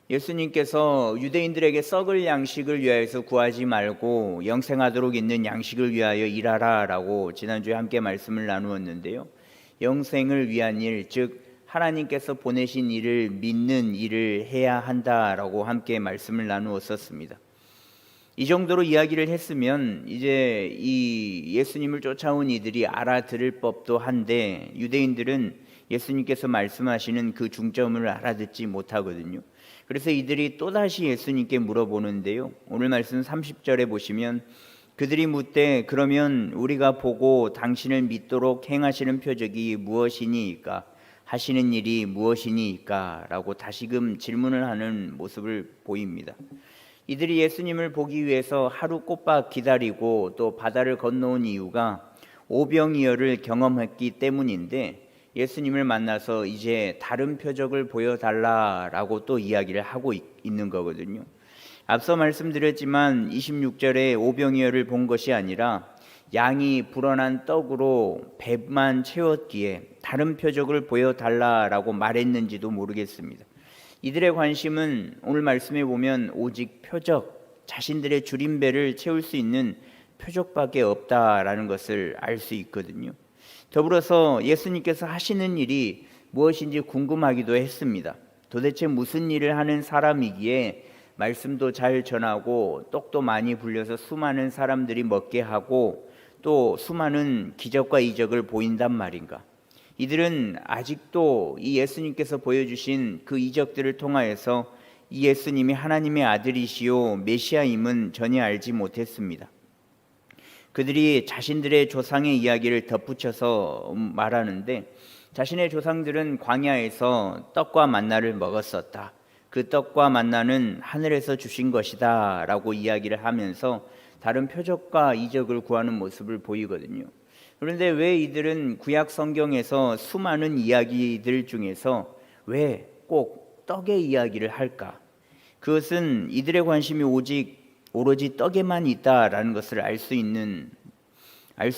예수님께서 유대인들에게 썩을 양식을 위하여서 구하지 말고 영생하도록 있는 양식을 위하여 일하라 라고 지난주에 함께 말씀을 나누었는데요. 영생을 위한 일, 즉 하나님께서 보내신 일을 믿는 일을 해야 한다라고 함께 말씀을 나누었었습니다. 이 정도로 이야기를 했으면 이제 이 예수님을 쫓아온 이들이 알아들을 법도 한데 유대인들은 예수님께서 말씀하시는 그 중점을 알아듣지 못하거든요. 그래서 이들이 또다시 예수님께 물어보는데요. 오늘 말씀 30절에 보시면 그들이 묻되 그러면 우리가 보고 당신을 믿도록 행하시는 표적이 무엇이니까 하시는 일이 무엇이니까 라고 다시금 질문을 하는 모습을 보입니다. 이들이 예수님을 보기 위해서 하루 꼬박 기다리고 또 바다를 건너온 이유가 오병이어를 경험했기 때문인데 예수님을 만나서 이제 다른 표적을 보여달라라고 또 이야기를 하고 있는 거거든요. 앞서 말씀드렸지만 26절에 오병이어를 본 것이 아니라 양이 불어난 떡으로 배만 채웠기에 다른 표적을 보여달라라고 말했는지도 모르겠습니다. 이들의 관심은 오늘 말씀에 보면 오직 표적, 자신들의 줄인 배를 채울 수 있는 표적밖에 없다라는 것을 알 수 있거든요. 더불어서 예수님께서 하시는 일이 무엇인지 궁금하기도 했습니다. 도대체 무슨 일을 하는 사람이기에 말씀도 잘 전하고 떡도 많이 불려서 수많은 사람들이 먹게 하고 또 수많은 기적과 이적을 보인단 말인가? 이들은 아직도 이 예수님께서 보여주신 그 이적들을 통하여서 이 예수님이 하나님의 아들이시요 메시아임은 전혀 알지 못했습니다. 그들이 자신들의 조상의 이야기를 덧붙여서 말하는데 자신의 조상들은 광야에서 떡과 만나를 먹었었다. 그 떡과 만나는 하늘에서 주신 것이다 라고 이야기를 하면서 다른 표적과 이적을 구하는 모습을 보이거든요. 그런데 왜 이들은 구약 성경에서 수많은 이야기들 중에서 왜 꼭 떡의 이야기를 할까? 그것은 이들의 관심이 오로지 떡에만 있다라는 것을 알 수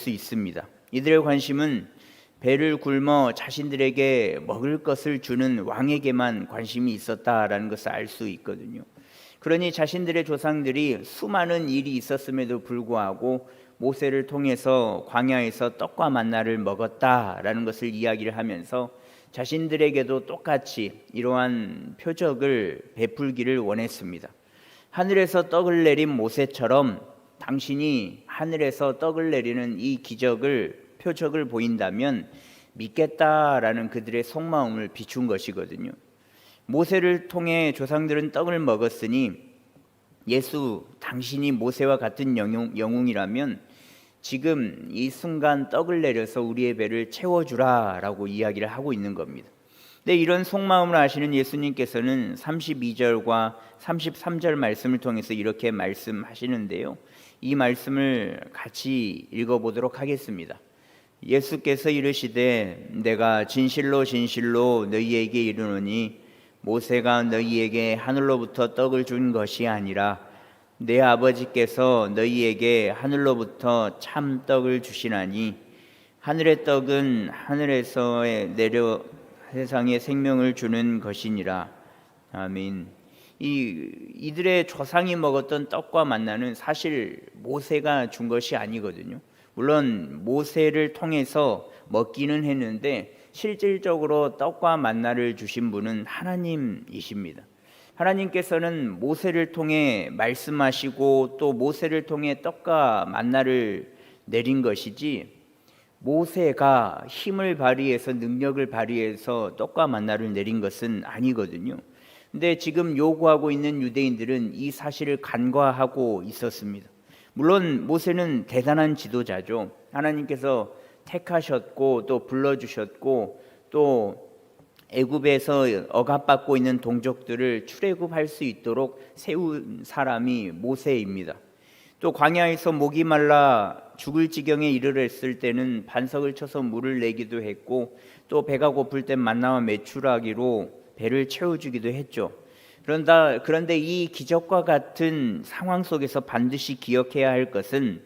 있습니다. 이들의 관심은 배를 굶어 자신들에게 먹을 것을 주는 왕에게만 관심이 있었다라는 것을 알 수 있거든요. 그러니 자신들의 조상들이 수많은 일이 있었음에도 불구하고 모세를 통해서 광야에서 떡과 만나를 먹었다라는 것을 이야기를 하면서 자신들에게도 똑같이 이러한 표적을 베풀기를 원했습니다. 하늘에서 떡을 내린 모세처럼 당신이 하늘에서 떡을 내리는 이 표적을 보인다면 믿겠다라는 그들의 속마음을 비춘 것이거든요. 모세를 통해 조상들은 떡을 먹었으니 예수 당신이 모세와 같은 영웅이라면 지금 이 순간 떡을 내려서 우리의 배를 채워주라라고 이야기를 하고 있는 겁니다. 근데 이런 속마음을 아시는 예수님께서는 32절과 33절 말씀을 통해서 이렇게 말씀하시는데요. 이 말씀을 같이 읽어보도록 하겠습니다. 예수께서 이르시되 내가 진실로 진실로 너희에게 이르노니 모세가 너희에게 하늘로부터 떡을 준 것이 아니라 내 아버지께서 너희에게 하늘로부터 참 떡을 주시나니 하늘의 떡은 하늘에서 내려 세상에 생명을 주는 것이니라. 아멘. 이들의 조상이 먹었던 떡과 만나는 사실 모세가 준 것이 아니거든요. 물론 모세를 통해서 먹기는 했는데 실질적으로 떡과 만나를 주신 분은 하나님이십니다. 하나님께서는 모세를 통해 말씀하시고 또 모세를 통해 떡과 만나를 내린 것이지 모세가 힘을 발휘해서 능력을 발휘해서 떡과 만나를 내린 것은 아니거든요. 근데 지금 요구하고 있는 유대인들은 이 사실을 간과하고 있었습니다. 물론 모세는 대단한 지도자죠. 하나님께서 택하셨고 또 불러주셨고 또 애굽에서 억압받고 있는 동족들을 출애굽할 수 있도록 세운 사람이 모세입니다. 또 광야에서 목이 말라 죽을 지경에 이르렀을 때는 반석을 쳐서 물을 내기도 했고 또 배가 고플 때 만나와 메추라기로 배를 채워주기도 했죠. 그런데 이 기적과 같은 상황 속에서 반드시 기억해야 할 것은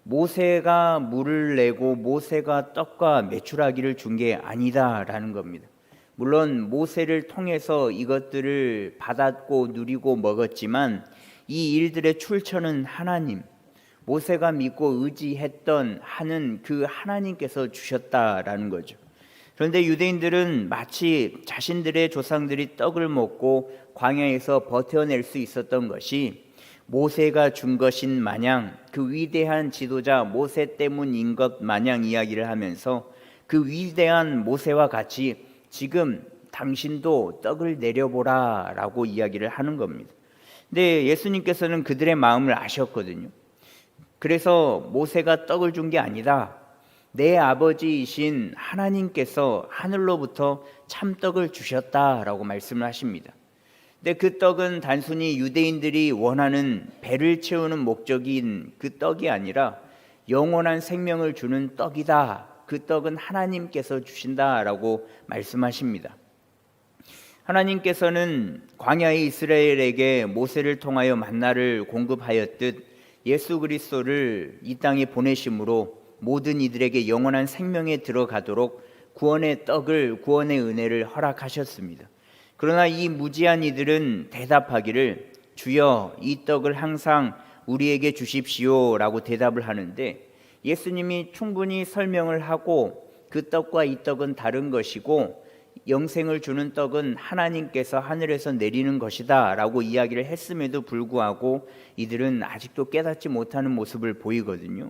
모세가 물을 내고 모세가 떡과 메추라기를 준 게 아니다라는 겁니다. 물론 모세를 통해서 이것들을 받았고 누리고 먹었지만 이 일들의 출처는 하나님, 모세가 믿고 의지했던 하는 그 하나님께서 주셨다라는 거죠. 그런데 유대인들은 마치 자신들의 조상들이 떡을 먹고 광야에서 버텨낼 수 있었던 것이 모세가 준 것인 마냥, 그 위대한 지도자 모세 때문인 것 마냥 이야기를 하면서 그 위대한 모세와 같이 지금 당신도 떡을 내려보라 라고 이야기를 하는 겁니다. 근데 예수님께서는 그들의 마음을 아셨거든요. 그래서 모세가 떡을 준 게 아니다, 내 아버지이신 하나님께서 하늘로부터 참떡을 주셨다라고 말씀을 하십니다. 근데 그 떡은 단순히 유대인들이 원하는 배를 채우는 목적인 그 떡이 아니라 영원한 생명을 주는 떡이다. 그 떡은 하나님께서 주신다라고 말씀하십니다. 하나님께서는 광야의 이스라엘에게 모세를 통하여 만나를 공급하였듯 예수 그리스도를 이 땅에 보내심으로 모든 이들에게 영원한 생명에 들어가도록 구원의 떡을, 구원의 은혜를 허락하셨습니다. 그러나 이 무지한 이들은 대답하기를 주여 이 떡을 항상 우리에게 주십시오 라고 대답을 하는데, 예수님이 충분히 설명을 하고 그 떡과 이 떡은 다른 것이고 영생을 주는 떡은 하나님께서 하늘에서 내리는 것이다 라고 이야기를 했음에도 불구하고 이들은 아직도 깨닫지 못하는 모습을 보이거든요.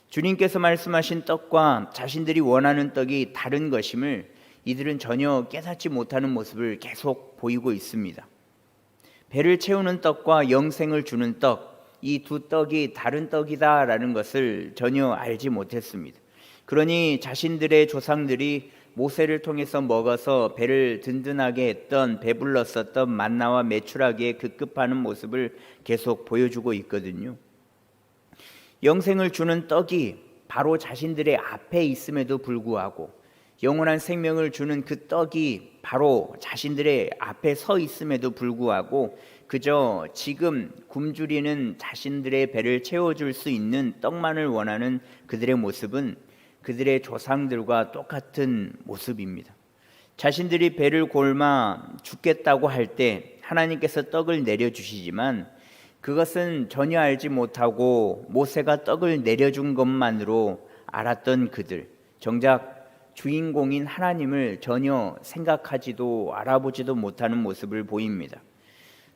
주님께서 말씀하신 떡과 자신들이 원하는 떡이 다른 것임을 이들은 전혀 깨닫지 못하는 모습을 계속 보이고 있습니다. 배를 채우는 떡과 영생을 주는 떡, 이 두 떡이 다른 떡이다라는 것을 전혀 알지 못했습니다. 그러니 자신들의 조상들이 모세를 통해서 먹어서 배를 든든하게 했던, 배불렀었던 만나와 메추라기에 급급하는 모습을 계속 보여주고 있거든요. 영생을 주는 떡이 바로 자신들의 앞에 있음에도 불구하고, 영원한 생명을 주는 그 떡이 바로 자신들의 앞에 서 있음에도 불구하고 그저 지금 굶주리는 자신들의 배를 채워줄 수 있는 떡만을 원하는 그들의 모습은 그들의 조상들과 똑같은 모습입니다. 자신들이 배를 골마 죽겠다고 할 때 하나님께서 떡을 내려주시지만 그것은 전혀 알지 못하고 모세가 떡을 내려준 것만으로 알았던 그들, 정작 주인공인 하나님을 전혀 생각하지도 알아보지도 못하는 모습을 보입니다.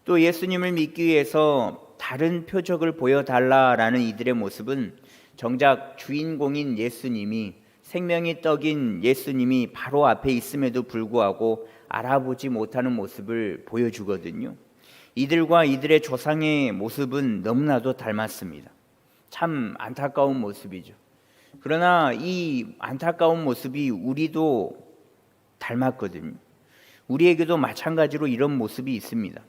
또 예수님을 믿기 위해서 다른 표적을 보여달라라는 이들의 모습은 정작 주인공인 예수님이, 생명의 떡인 예수님이 바로 앞에 있음에도 불구하고 알아보지 못하는 모습을 보여주거든요. 이들과 이들의 조상의 모습은 너무나도 닮았습니다. 참 안타까운 모습이죠. 그러나 이 안타까운 모습이 우리도 닮았거든요. 우리에게도 마찬가지로 이런 모습이 있습니다.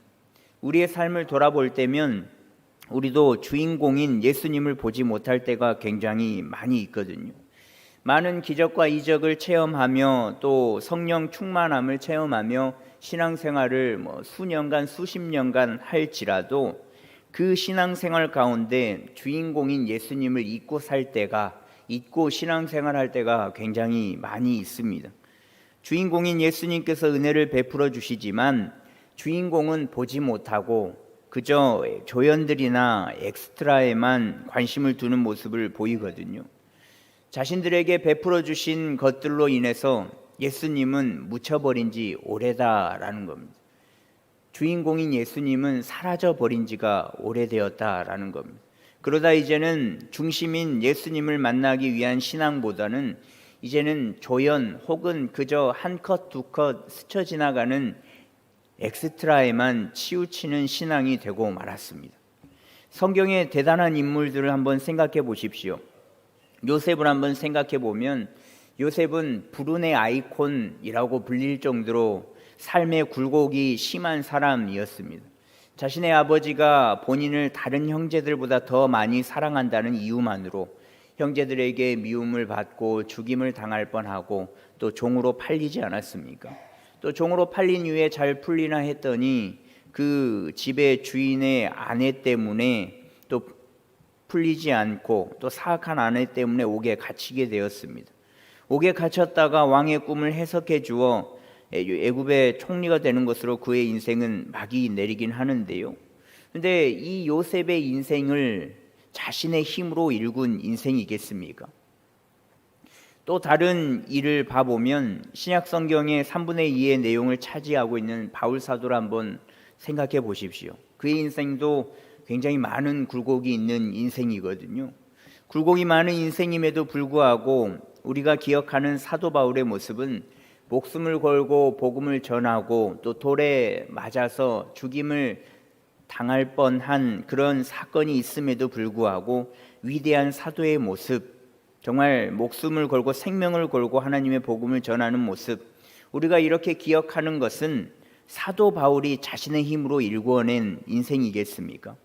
우리의 삶을 돌아볼 때면 우리도 주인공인 예수님을 보지 못할 때가 굉장히 많이 있거든요. 많은 기적과 이적을 체험하며 또 성령 충만함을 체험하며 신앙생활을 수년간 수십 년간 할지라도 그 신앙생활 가운데 주인공인 예수님을 잊고 살 때가, 잊고 신앙생활할 때가 굉장히 많이 있습니다. 주인공인 예수님께서 은혜를 베풀어 주시지만 주인공은 보지 못하고 그저 조연들이나 엑스트라에만 관심을 두는 모습을 보이거든요. 자신들에게 베풀어 주신 것들로 인해서 예수님은 묻혀버린 지 오래다라는 겁니다. 주인공인 예수님은 사라져버린 지가 오래되었다라는 겁니다. 그러다 이제는 중심인 예수님을 만나기 위한 신앙보다는 이제는 조연 혹은 그저 한 컷 두 컷 스쳐 지나가는 엑스트라에만 치우치는 신앙이 되고 말았습니다. 성경의 대단한 인물들을 한번 생각해 보십시오. 요셉을 한번 생각해 보면 요셉은 불운의 아이콘이라고 불릴 정도로 삶의 굴곡이 심한 사람이었습니다. 자신의 아버지가 본인을 다른 형제들보다 더 많이 사랑한다는 이유만으로 형제들에게 미움을 받고 죽임을 당할 뻔하고 또 종으로 팔리지 않았습니까? 또 종으로 팔린 이후에 잘 풀리나 했더니 그 집의 주인의 아내 때문에 또 풀리지 않고 또 사악한 아내 때문에 옥에 갇히게 되었습니다. 옥에 갇혔다가 왕의 꿈을 해석해 주어 애굽의 총리가 되는 것으로 그의 인생은 막이 내리긴 하는데요. 근데 이 요셉의 인생을 자신의 힘으로 일군 인생이겠습니까? 또 다른 일을 봐보면 신약 성경의 3분의 2의 내용을 차지하고 있는 바울 사도를 한번 생각해 보십시오. 그의 인생도 굉장히 많은 굴곡이 있는 인생이거든요. 굴곡이 많은 인생임에도 불구하고 우리가 기억하는 사도 바울의 모습은 목숨을 걸고 복음을 전하고 또 돌에 맞아서 죽임을 당할 뻔한 그런 사건이 있음에도 불구하고 위대한 사도의 모습, 정말 목숨을 걸고 생명을 걸고 하나님의 복음을 전하는 모습, 우리가 이렇게 기억하는 것은 사도 바울이 자신의 힘으로 일궈낸 인생이겠습니까?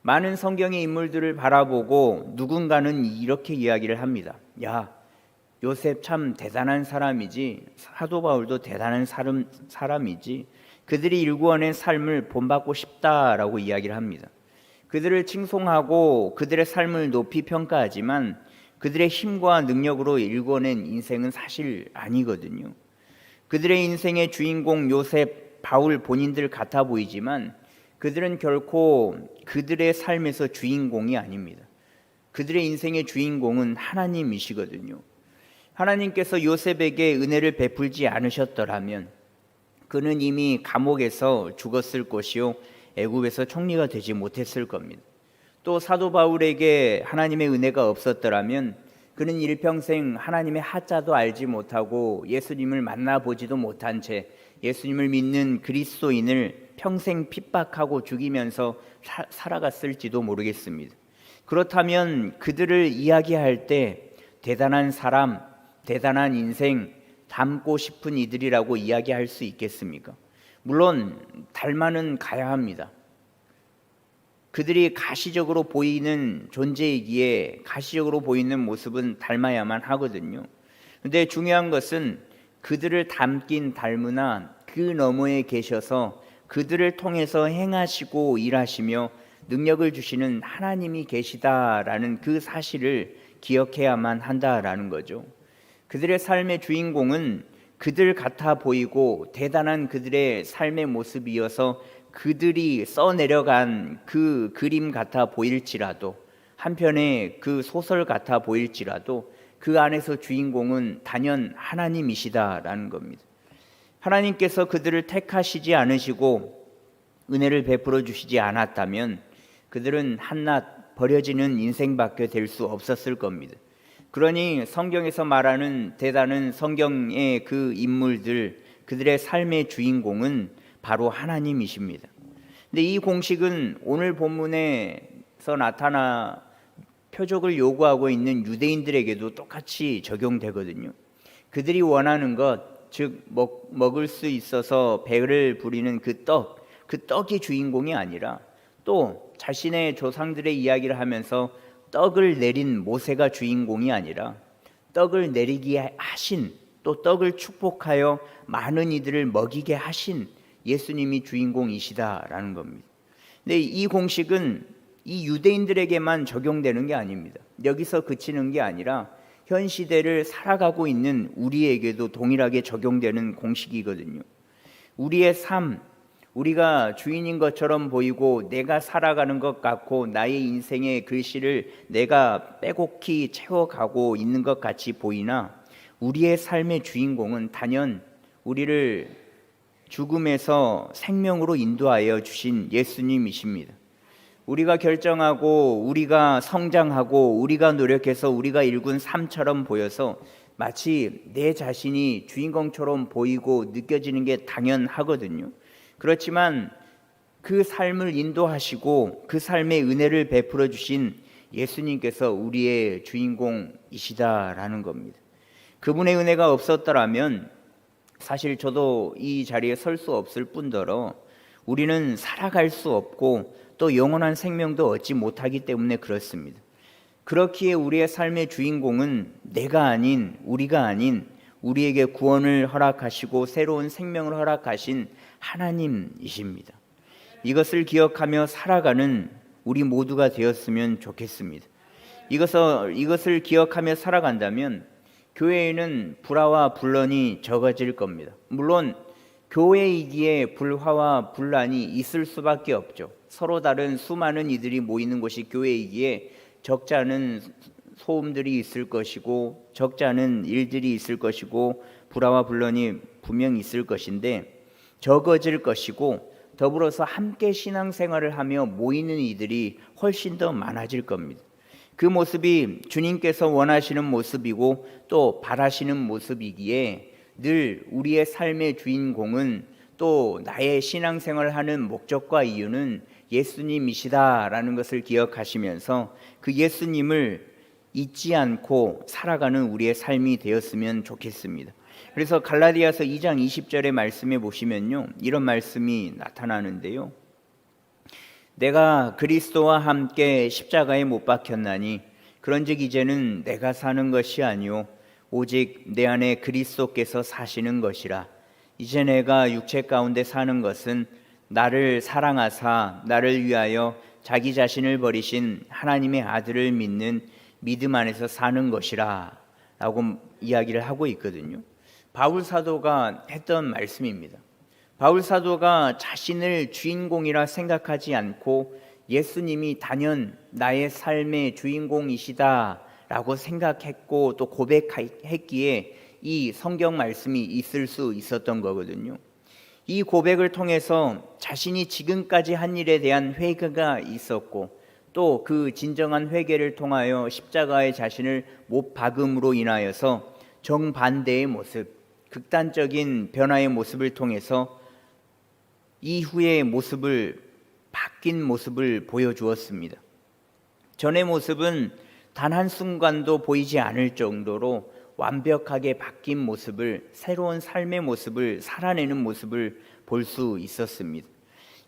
많은 성경의 인물들을 바라보고 누군가는 이렇게 이야기를 합니다. 야, 요셉 참 대단한 사람이지, 사도 바울도 대단한 사람이지, 그들이 일구어낸 삶을 본받고 싶다라고 이야기를 합니다. 그들을 칭송하고 그들의 삶을 높이 평가하지만 그들의 힘과 능력으로 일궈낸 인생은 사실 아니거든요. 그들의 인생의 주인공 요셉, 바울 본인들 같아 보이지만 그들은 결코 그들의 삶에서 주인공이 아닙니다. 그들의 인생의 주인공은 하나님이시거든요. 하나님께서 요셉에게 은혜를 베풀지 않으셨더라면 그는 이미 감옥에서 죽었을 것이요 애굽에서 총리가 되지 못했을 겁니다. 또 사도 바울에게 하나님의 은혜가 없었더라면 그는 일평생 하나님의 하자도 알지 못하고 예수님을 만나보지도 못한 채 예수님을 믿는 그리스도인을 평생 핍박하고 죽이면서 살아갔을지도 모르겠습니다. 그렇다면 그들을 이야기할 때 대단한 사람, 대단한 인생, 닮고 싶은 이들이라고 이야기할 수 있겠습니까? 물론 닮아는 가야 합니다. 그들이 가시적으로 보이는 존재이기에 가시적으로 보이는 모습은 닮아야만 하거든요. 근데 중요한 것은 그들을 닮긴 닮으나 그 너머에 계셔서 그들을 통해서 행하시고 일하시며 능력을 주시는 하나님이 계시다라는 그 사실을 기억해야만 한다라는 거죠. 그들의 삶의 주인공은 그들 같아 보이고 대단한 그들의 삶의 모습이어서 그들이 써내려간 그 그림 같아 보일지라도, 한편의 그 소설 같아 보일지라도 그 안에서 주인공은 단연 하나님이시다라는 겁니다. 하나님께서 그들을 택하시지 않으시고 은혜를 베풀어 주시지 않았다면 그들은 한낱 버려지는 인생밖에 될 수 없었을 겁니다. 그러니 성경에서 말하는 대단한 성경의 그 인물들, 그들의 삶의 주인공은 바로 하나님이십니다. 근데 이 공식은 오늘 본문에서 나타나 표적을 요구하고 있는 유대인들에게도 똑같이 적용되거든요. 그들이 원하는 것, 즉 먹을 수 있어서 배를 부리는 그 떡이 주인공이 아니라 또 자신의 조상들의 이야기를 하면서 떡을 내린 모세가 주인공이 아니라 떡을 내리게 하신, 또 떡을 축복하여 많은 이들을 먹이게 하신 예수님이 주인공이시다라는 겁니다. 근데 이 공식은 이 유대인들에게만 적용되는 게 아닙니다. 여기서 그치는 게 아니라 현 시대를 살아가고 있는 우리에게도 동일하게 적용되는 공식이거든요. 우리의 삶, 우리가 주인인 것처럼 보이고 내가 살아가는 것 같고 나의 인생의 글씨를 내가 빼곡히 채워가고 있는 것 같이 보이나 우리의 삶의 주인공은 단연 우리를 죽음에서 생명으로 인도하여 주신 예수님이십니다. 우리가 결정하고 우리가 성장하고 우리가 노력해서 우리가 일군 삶처럼 보여서 마치 내 자신이 주인공처럼 보이고 느껴지는 게 당연하거든요. 그렇지만 그 삶을 인도하시고 그 삶의 은혜를 베풀어 주신 예수님께서 우리의 주인공이시다라는 겁니다. 그분의 은혜가 없었더라면 사실 저도 이 자리에 설 수 없을 뿐더러 우리는 살아갈 수 없고 또 영원한 생명도 얻지 못하기 때문에 그렇습니다. 그렇기에 우리의 삶의 주인공은 내가 아닌, 우리가 아닌 우리에게 구원을 허락하시고 새로운 생명을 허락하신 하나님이십니다. 이것을 기억하며 살아가는 우리 모두가 되었으면 좋겠습니다. 이것을 기억하며 살아간다면 교회에는 불화와 분란이 적어질 겁니다. 물론 교회이기에 불화와 분란이 있을 수밖에 없죠. 서로 다른 수많은 이들이 모이는 곳이 교회이기에 적지 않은 소음들이 있을 것이고 적지 않은 일들이 있을 것이고 불화와 분란이 분명히 있을 것인데 적어질 것이고 더불어서 함께 신앙생활을 하며 모이는 이들이 훨씬 더 많아질 겁니다. 그 모습이 주님께서 원하시는 모습이고 또 바라시는 모습이기에 늘 우리의 삶의 주인공은 또 나의 신앙생활을 하는 목적과 이유는 예수님이시다라는 것을 기억하시면서 그 예수님을 잊지 않고 살아가는 우리의 삶이 되었으면 좋겠습니다. 그래서 갈라디아서 2장 20절의 말씀에 보시면요, 이런 말씀이 나타나는데요. 내가 그리스도와 함께 십자가에 못 박혔나니 그런즉 이제는 내가 사는 것이 아니요 오직 내 안에 그리스도께서 사시는 것이라. 이제 내가 육체 가운데 사는 것은 나를 사랑하사 나를 위하여 자기 자신을 버리신 하나님의 아들을 믿는 믿음 안에서 사는 것이라 라고 이야기를 하고 있거든요. 바울 사도가 했던 말씀입니다. 바울 사도가 자신을 주인공이라 생각하지 않고 예수님이 단연 나의 삶의 주인공이시다라고 생각했고 또 고백했기에 이 성경 말씀이 있을 수 있었던 거거든요. 이 고백을 통해서 자신이 지금까지 한 일에 대한 회개가 있었고 또 그 진정한 회개를 통하여 십자가에 자신을 못 박음으로 인하여서 정반대의 모습, 극단적인 변화의 모습을 통해서 이후의 모습을 바뀐 모습을 보여주었습니다. 전의 모습은 단 한순간도 보이지 않을 정도로 완벽하게 바뀐 모습을, 새로운 삶의 모습을 살아내는 모습을 볼 수 있었습니다.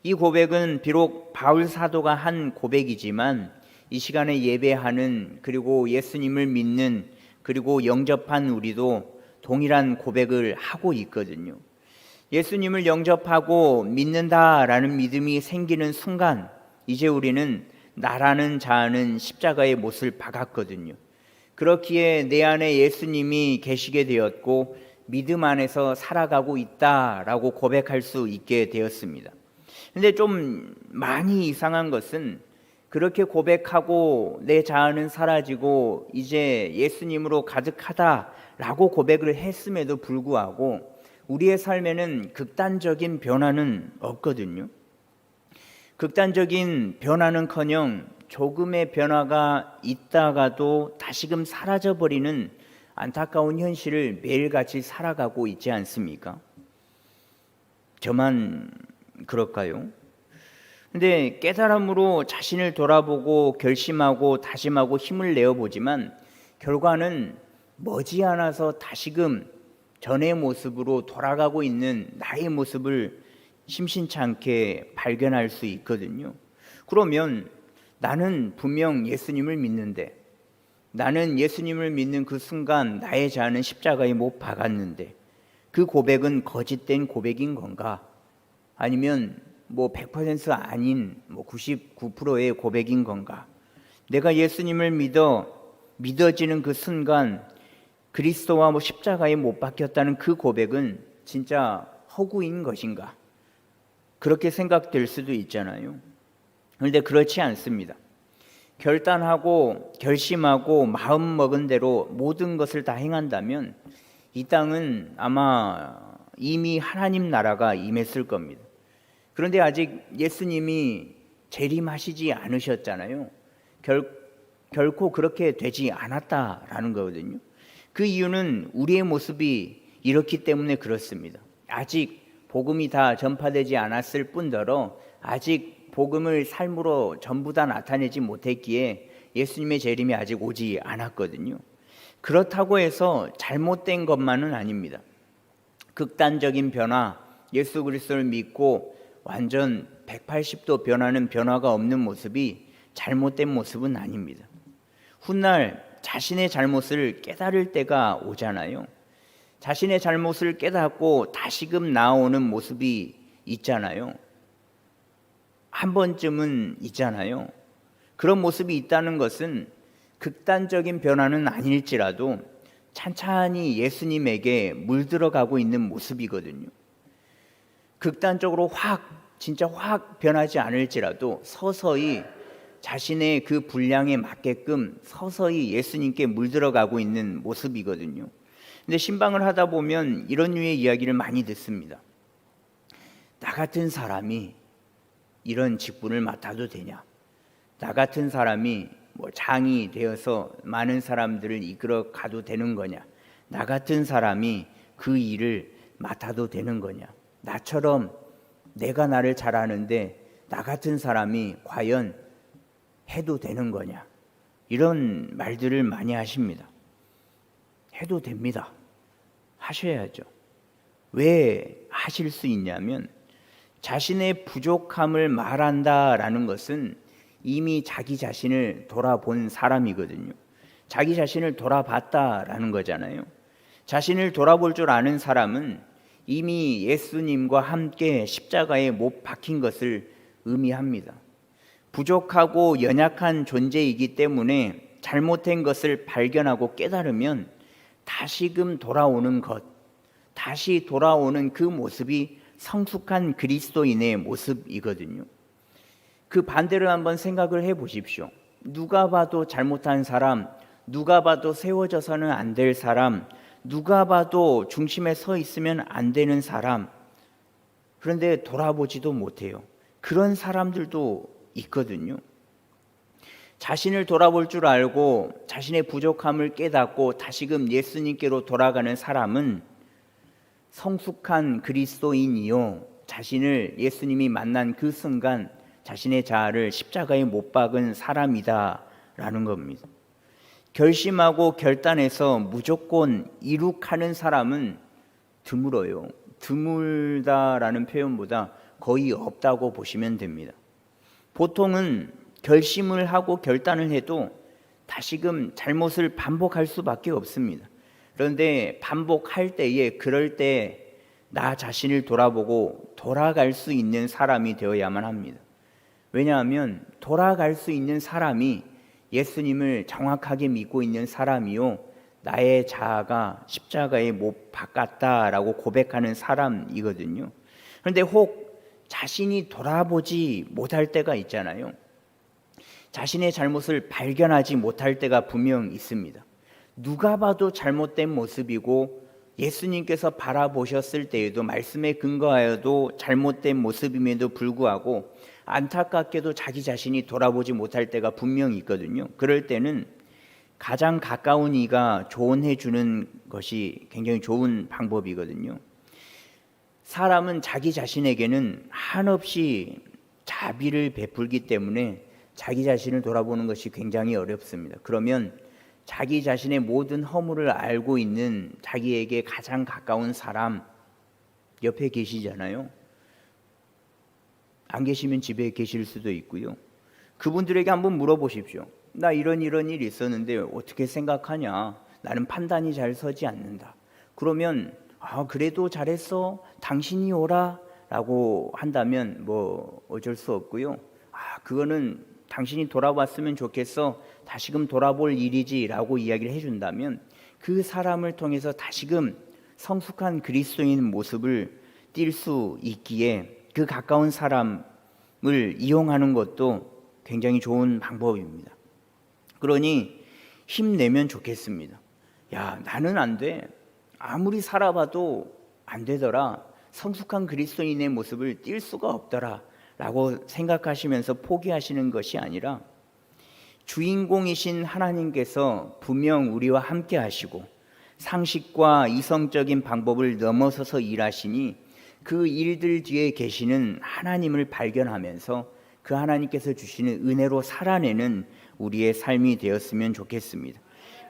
이 고백은 비록 바울 사도가 한 고백이지만 이 시간에 예배하는 그리고 예수님을 믿는 그리고 영접한 우리도 동일한 고백을 하고 있거든요. 예수님을 영접하고 믿는다라는 믿음이 생기는 순간 이제 우리는 나라는 자아는 십자가의 못을 박았거든요. 그렇기에 내 안에 예수님이 계시게 되었고 믿음 안에서 살아가고 있다라고 고백할 수 있게 되었습니다. 근데 좀 많이 이상한 것은 그렇게 고백하고 내 자아는 사라지고 이제 예수님으로 가득하다라고 고백을 했음에도 불구하고 우리의 삶에는 극단적인 변화는 없거든요. 극단적인 변화는커녕 조금의 변화가 있다가도 다시금 사라져버리는 안타까운 현실을 매일같이 살아가고 있지 않습니까? 저만 그럴까요? 근데 깨달음으로 자신을 돌아보고 결심하고 다짐하고 힘을 내어보지만 결과는 머지않아서 다시금 전의 모습으로 돌아가고 있는 나의 모습을 심심치 않게 발견할 수 있거든요. 그러면 나는 분명 예수님을 믿는데, 나는 예수님을 믿는 그 순간 나의 자아는 십자가에 못 박았는데 그 고백은 거짓된 고백인 건가? 아니면 100% 아닌 99%의 고백인 건가? 내가 예수님을 믿어지는 그 순간 그리스도와 십자가에 못 박혔다는 그 고백은 진짜 허구인 것인가? 그렇게 생각될 수도 있잖아요. 그런데 그렇지 않습니다. 결단하고 결심하고 마음 먹은 대로 모든 것을 다 행한다면 이 땅은 아마 이미 하나님 나라가 임했을 겁니다. 그런데 아직 예수님이 재림하시지 않으셨잖아요. 결코 그렇게 되지 않았다라는 거거든요. 그 이유는 우리의 모습이 이렇기 때문에 그렇습니다. 아직 복음이 다 전파되지 않았을 뿐더러 아직 복음을 삶으로 전부 다 나타내지 못했기에 예수님의 재림이 아직 오지 않았거든요. 그렇다고 해서 잘못된 것만은 아닙니다. 극단적인 변화, 예수 그리스도를 믿고 완전 180도 변하는 변화가 없는 모습이 잘못된 모습은 아닙니다. 훗날 자신의 잘못을 깨달을 때가 오잖아요. 자신의 잘못을 깨닫고 다시금 나오는 모습이 있잖아요. 한 번쯤은 있잖아요. 그런 모습이 있다는 것은 극단적인 변화는 아닐지라도 찬찬히 예수님에게 물들어가고 있는 모습이거든요. 극단적으로 진짜 확 변하지 않을지라도 서서히 자신의 그 분량에 맞게끔 서서히 예수님께 물들어가고 있는 모습이거든요. 근데 신방을 하다 보면 이런 류의 이야기를 많이 듣습니다. 나 같은 사람이 이런 직분을 맡아도 되냐? 나 같은 사람이 장이 되어서 많은 사람들을 이끌어 가도 되는 거냐? 나 같은 사람이 그 일을 맡아도 되는 거냐? 나처럼 내가 나를 잘 아는데 나 같은 사람이 과연 해도 되는 거냐? 이런 말들을 많이 하십니다. 해도 됩니다. 하셔야죠. 왜 하실 수 있냐면 자신의 부족함을 말한다라는 것은 이미 자기 자신을 돌아본 사람이거든요. 자기 자신을 돌아봤다라는 거잖아요. 자신을 돌아볼 줄 아는 사람은 이미 예수님과 함께 십자가에 못 박힌 것을 의미합니다. 부족하고 연약한 존재이기 때문에 잘못된 것을 발견하고 깨달으면 다시금 돌아오는 것, 다시 돌아오는 그 모습이 성숙한 그리스도인의 모습이거든요. 그 반대를 한번 생각을 해 보십시오. 누가 봐도 잘못한 사람, 누가 봐도 세워져서는 안 될 사람, 누가 봐도 중심에 서 있으면 안 되는 사람, 그런데 돌아보지도 못해요. 그런 사람들도 있거든요. 자신을 돌아볼 줄 알고 자신의 부족함을 깨닫고 다시금 예수님께로 돌아가는 사람은 성숙한 그리스도인이요, 자신을 예수님이 만난 그 순간 자신의 자아를 십자가에 못 박은 사람이다라는 겁니다. 결심하고 결단해서 무조건 이룩하는 사람은 드물어요. 드물다라는 표현보다 거의 없다고 보시면 됩니다. 보통은 결심을 하고 결단을 해도 다시금 잘못을 반복할 수밖에 없습니다. 그런데 반복할 때에 그럴 때 나 자신을 돌아보고 돌아갈 수 있는 사람이 되어야만 합니다. 왜냐하면 돌아갈 수 있는 사람이 예수님을 정확하게 믿고 있는 사람이요, 나의 자아가 십자가에 못 박았다라고 고백하는 사람이거든요. 그런데 혹 자신이 돌아보지 못할 때가 있잖아요. 자신의 잘못을 발견하지 못할 때가 분명 있습니다. 누가 봐도 잘못된 모습이고 예수님께서 바라보셨을 때에도 말씀에 근거하여도 잘못된 모습임에도 불구하고 안타깝게도 자기 자신이 돌아보지 못할 때가 분명히 있거든요. 그럴 때는 가장 가까운 이가 조언해 주는 것이 굉장히 좋은 방법이거든요. 사람은 자기 자신에게는 한없이 자비를 베풀기 때문에 자기 자신을 돌아보는 것이 굉장히 어렵습니다. 그러면 자기 자신의 모든 허물을 알고 있는 자기에게 가장 가까운 사람 옆에 계시잖아요. 안 계시면 집에 계실 수도 있고요. 그분들에게 한번 물어보십시오. 나 이런 일이 있었는데 어떻게 생각하냐? 나는 판단이 잘 서지 않는다. 그러면 그래도 잘했어. 당신이 오라 라고 한다면 어쩔 수 없고요. 그거는 당신이 돌아왔으면 좋겠어. 다시금 돌아볼 일이지 라고 이야기를 해준다면 그 사람을 통해서 다시금 성숙한 그리스도인 모습을 띌 수 있기에 그 가까운 사람을 이용하는 것도 굉장히 좋은 방법입니다. 그러니 힘내면 좋겠습니다. 나는 안 돼. 아무리 살아봐도 안 되더라. 성숙한 그리스도인의 모습을 띌 수가 없더라 라고 생각하시면서 포기하시는 것이 아니라 주인공이신 하나님께서 분명 우리와 함께 하시고 상식과 이성적인 방법을 넘어서서 일하시니 그 일들 뒤에 계시는 하나님을 발견하면서 그 하나님께서 주시는 은혜로 살아내는 우리의 삶이 되었으면 좋겠습니다.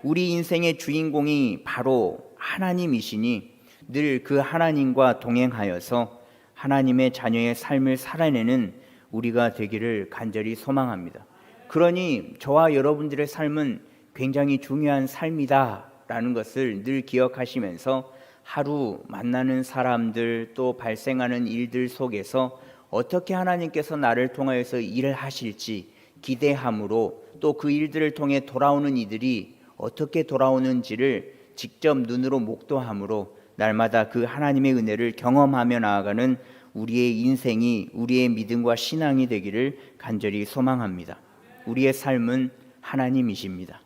우리 인생의 주인공이 바로 하나님이시니 늘 그 하나님과 동행하여서 하나님의 자녀의 삶을 살아내는 우리가 되기를 간절히 소망합니다. 그러니 저와 여러분들의 삶은 굉장히 중요한 삶이다라는 것을 늘 기억하시면서 하루 만나는 사람들 또 발생하는 일들 속에서 어떻게 하나님께서 나를 통하여서 일을 하실지 기대함으로 또 그 일들을 통해 돌아오는 이들이 어떻게 돌아오는지를 직접 눈으로 목도함으로 날마다 그 하나님의 은혜를 경험하며 나아가는 우리의 인생이, 우리의 믿음과 신앙이 되기를 간절히 소망합니다. 우리의 삶은 하나님이십니다.